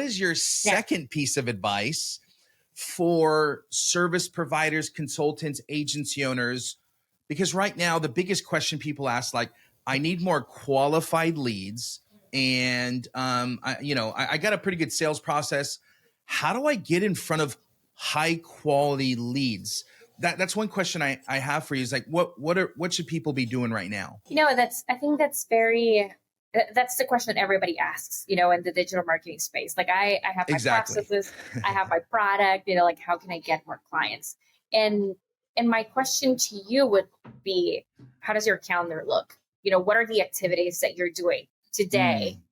is your Yeah. second piece of advice for service providers, consultants, agency owners? Because right now, the biggest question people ask, like, I need more qualified leads, and I got a pretty good sales process. How do I get in front of high quality leads? That's one question I have for you. Is like, what should people be doing right now? That's the question that everybody asks, in the digital marketing space. Like I have my Exactly. processes, I have my product, like how can I get more clients? And and my question to you would be, how does your calendar look? What are the activities that you're doing today Mm,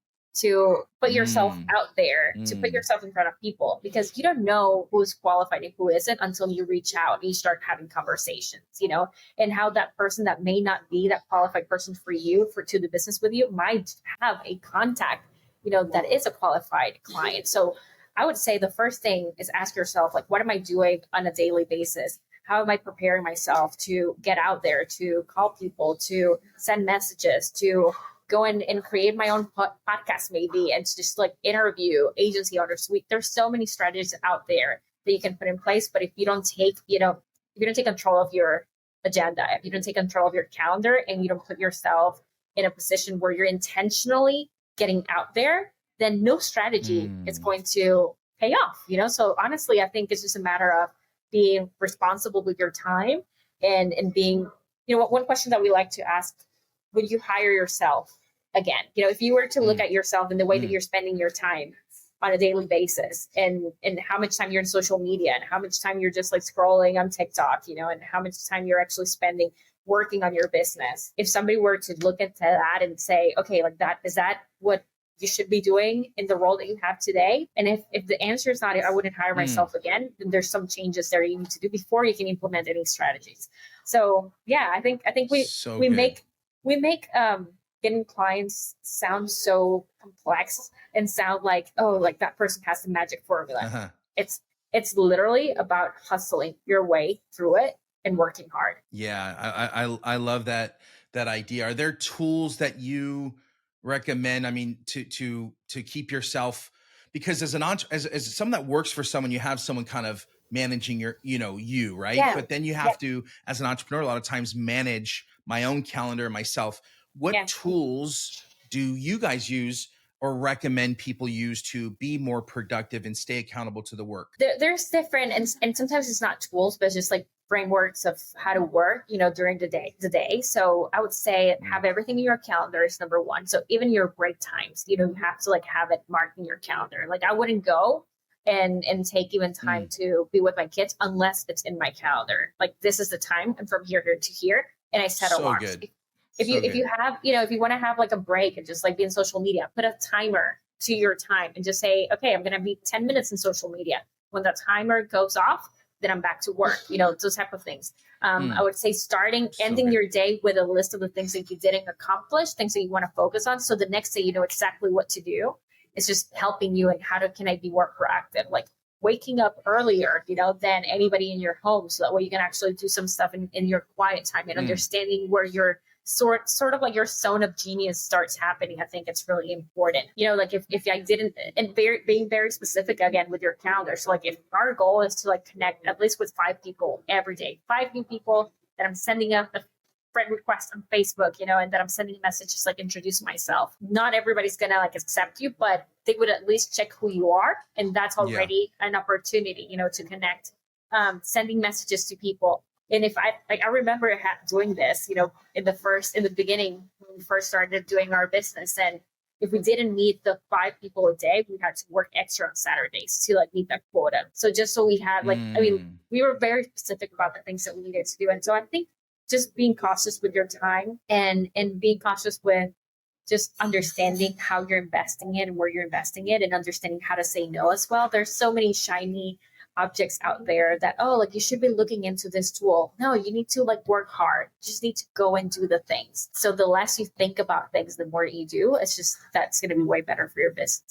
to put yourself mm, out there, to put mm. yourself in front of people? Because you don't know who's qualified and who isn't until you reach out and you start having conversations, and how that person that may not be that qualified person for you for to the business with you might have a contact, that is a qualified client. So I would say the first thing is ask yourself, like, what am I doing on a daily basis? How am I preparing myself to get out there, to call people, to send messages, to go in and create my own podcast maybe, and to just like interview agency owners? There's so many strategies out there that you can put in place. But if you don't take, if you don't take control of your agenda, if you don't take control of your calendar, and you don't put yourself in a position where you're intentionally getting out there, then no strategy is Mm. going to pay off. So honestly, I think it's just a matter of being responsible with your time, and being, one question that we like to ask: would you hire yourself again? If you were to look Mm. at yourself and the way that Mm. you're spending your time on a daily basis, and how much time you're in social media, and how much time you're just like scrolling on TikTok, and how much time you're actually spending working on your business. If somebody were to look into that and say, okay, like that, is that what you should be doing in the role that you have today? And if the answer is not, I wouldn't hire Mm. myself again, then there's some changes there you need to do before you can implement any strategies. So yeah, I think we So we good. make we make getting clients sound so complex and sound like, oh, like that person has the magic formula. Uh-huh. It's literally about hustling your way through it and working hard. Yeah, I love that idea. Are there tools that you recommend? I mean, to keep yourself, because as an as someone that works for someone, you have someone kind of managing your, you, right? Yeah. But then you Yeah. have to, as an entrepreneur, a lot of times manage my own calendar myself. What Yeah. tools do you guys use or recommend people use to be more productive and stay accountable to the work? There's different, and sometimes it's not tools, but it's just like frameworks of how to work, during the day. So I would say Mm. have everything in your calendar is number one. So even your break times, you have to like have it marked in your calendar. Like I wouldn't go and take even time Mm. to be with my kids unless it's in my calendar. Like this is the time, and from here to here, and I set So alarms. good. If you So if you good. have, if you want to have like a break and just like be in social media, put a timer to your time and just say, okay, I'm going to be 10 minutes in social media. When the timer goes off, then I'm back to work, those type of things. I Mm. would say So ending good. your day with a list of the things that you didn't accomplish, things that you want to focus on. So the next day, you know exactly what to do. It's just helping you, and can I be more proactive? Like waking up earlier, than anybody in your home. So that way you can actually do some stuff in your quiet time, and Mm. understanding where your sort of like your zone of genius starts happening. I think it's really important. Like if I didn't, and being very specific again with your calendar. So like if our goal is to like connect at least with 5 people every day, 5 new people that I'm sending a friend request on Facebook, and that I'm sending a message just like introducing myself. Not everybody's gonna like accept you, but they would at least check who you are, and that's Yeah. already an opportunity, to connect. Sending messages to people. And if I remember doing this, in the beginning when we first started doing our business, and if we didn't meet the 5 people a day, we had to work extra on Saturdays to like meet that quota. So just so we had like, I mean, Mm. we were very specific about the things that we needed to do. And so I think just being cautious with your time, and being cautious with just understanding how you're investing it and where you're investing it, and understanding how to say no as well. There's so many shiny objects out there that, oh, like you should be looking into this tool. No, you need to like work hard. You just need to go and do the things. So the less you think about things, the more you do. It's just, that's going to be way better for your business.